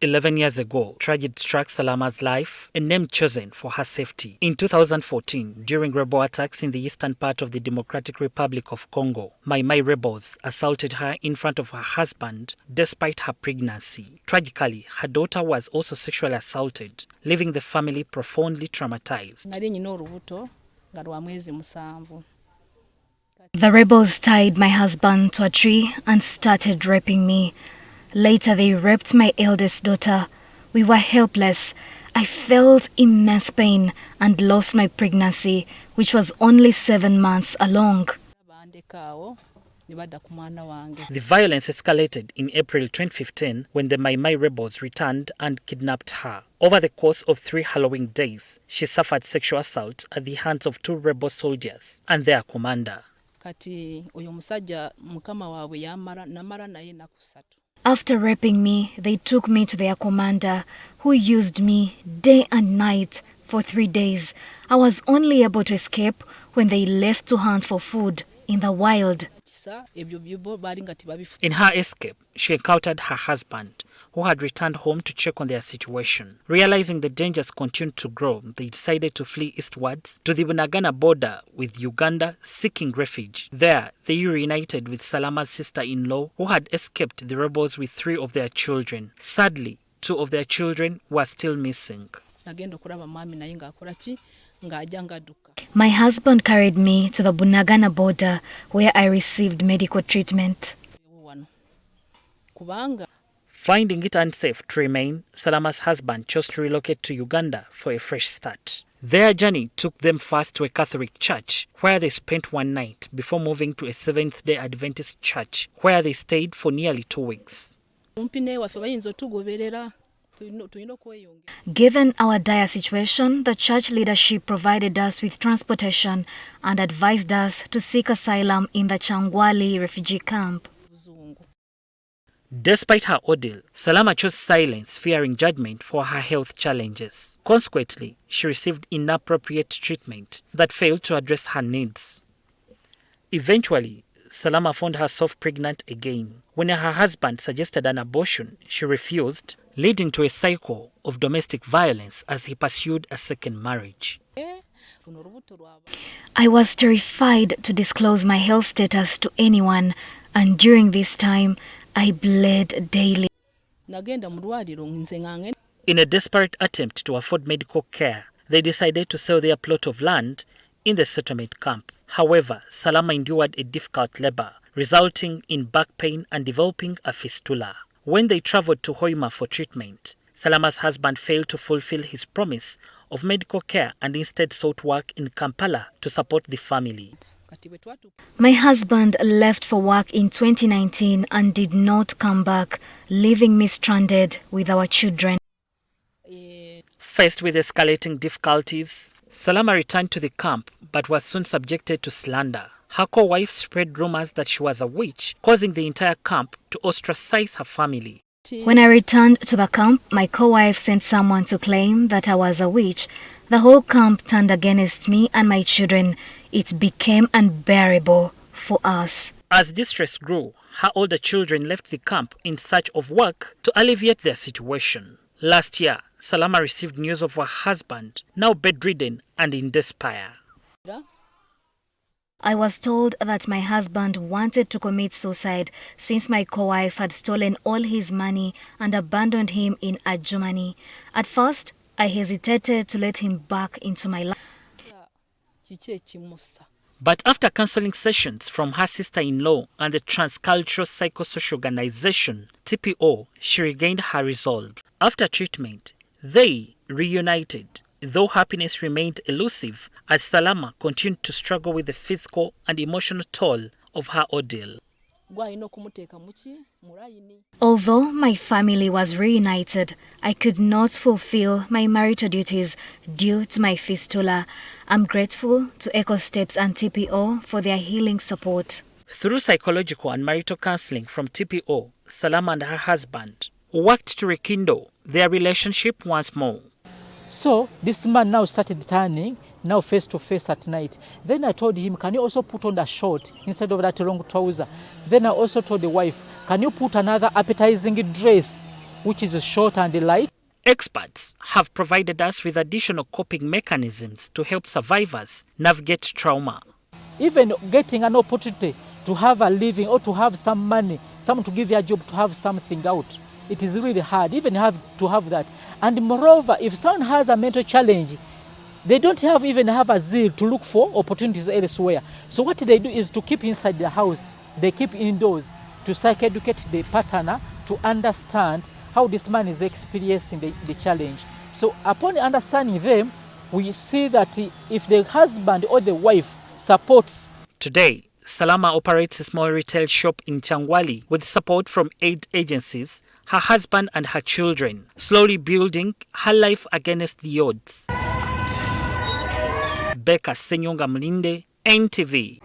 11 years ago, tragedy struck Salama's life, a name chosen for her safety. In 2014, during rebel attacks in the eastern part of the Democratic Republic of Congo, Mai Mai rebels assaulted her in front of her husband despite her pregnancy. Tragically, her daughter was also sexually assaulted, leaving the family profoundly traumatized. The rebels tied my husband to a tree and started raping me. Later, they raped my eldest daughter. We were helpless. I felt immense pain and lost my pregnancy, which was only 7 months along. The violence escalated in April 2015 when the Mai Mai rebels returned and kidnapped her. Over the course of 3 harrowing days, she suffered sexual assault at the hands of 2 rebel soldiers and their commander. After raping me, they took me to their commander, who used me day and night for 3 days. I was only able to escape when they left to hunt for food in the wild. In her escape, she encountered her husband, who had returned home to check on their situation. Realizing the dangers continued to grow, they decided to flee eastwards to the Bunagana border with Uganda, seeking refuge. There, they reunited with Salama's sister-in-law, who had escaped the rebels with 3 of their children. Sadly, 2 of their children were still missing. My husband carried me to the Bunagana border, where I received medical treatment. Finding it unsafe to remain, Salama's husband chose to relocate to Uganda for a fresh start. Their journey took them first to a Catholic church, where they spent 1 night before moving to a Seventh-day Adventist church, where they stayed for nearly 2 weeks. Given our dire situation, the church leadership provided us with transportation and advised us to seek asylum in the Changwali refugee camp. Despite her ordeal, Salama chose silence, fearing judgment for her health challenges. Consequently, she received inappropriate treatment that failed to address her needs. Eventually, Salama found herself pregnant again. When her husband suggested an abortion, she refused, leading to a cycle of domestic violence as he pursued a second marriage. I was terrified to disclose my health status to anyone, and during this time, I bled daily. In a desperate attempt to afford medical care, they decided to sell their plot of land in the settlement camp. However, Salama endured a difficult labor, resulting in back pain and developing a fistula. When they traveled to Hoima for treatment, Salama's husband failed to fulfill his promise of medical care and instead sought work in Kampala to support the family. My husband left for work in 2019 and did not come back, leaving me stranded with our children. Faced with escalating difficulties, Salama returned to the camp but was soon subjected to slander. Her co-wife spread rumors that she was a witch, causing the entire camp to ostracize her family. When I returned to the camp, my co-wife sent someone to claim that I was a witch. The whole camp turned against me and my children. It became unbearable for us. As distress grew, her older children left the camp in search of work to alleviate their situation. Last year, Salama received news of her husband, now bedridden and in despair. I was told that my husband wanted to commit suicide since my co-wife had stolen all his money and abandoned him in Germany. At first, I hesitated to let him back into my life. But after counseling sessions from her sister-in-law and the Transcultural Psychosocial Organization, TPO, she regained her resolve. After treatment, they reunited, though happiness remained elusive as Salama continued to struggle with the physical and emotional toll of her ordeal. Although my family was reunited, I could not fulfill my marital duties due to my fistula. I'm grateful to Echo Steps and TPO for their healing support. Through psychological and marital counseling from TPO, Salama and her husband worked to rekindle their relationship once more. So this man now started turning, now face to face at night. Then I told him, can you also put on the short instead of that long trouser? Then I also told the wife, can you put another appetizing dress which is short and light. Experts have provided us with additional coping mechanisms to help survivors navigate trauma. Even getting an opportunity to have a living or to have some money, someone to give you a job to have something out, it is really hard, even to have that. And moreover, if someone has a mental challenge, they don't even have a zeal to look for opportunities elsewhere. So what they do is to keep inside the house. They keep indoors to psychoeducate the partner to understand how this man is experiencing the challenge. So upon understanding them, we see that if the husband or the wife supports. Today, Salama operates a small retail shop in Changwali with support from aid agencies, her husband and her children, slowly building her life against the odds. Ssenyonga, Mulinde, NTV.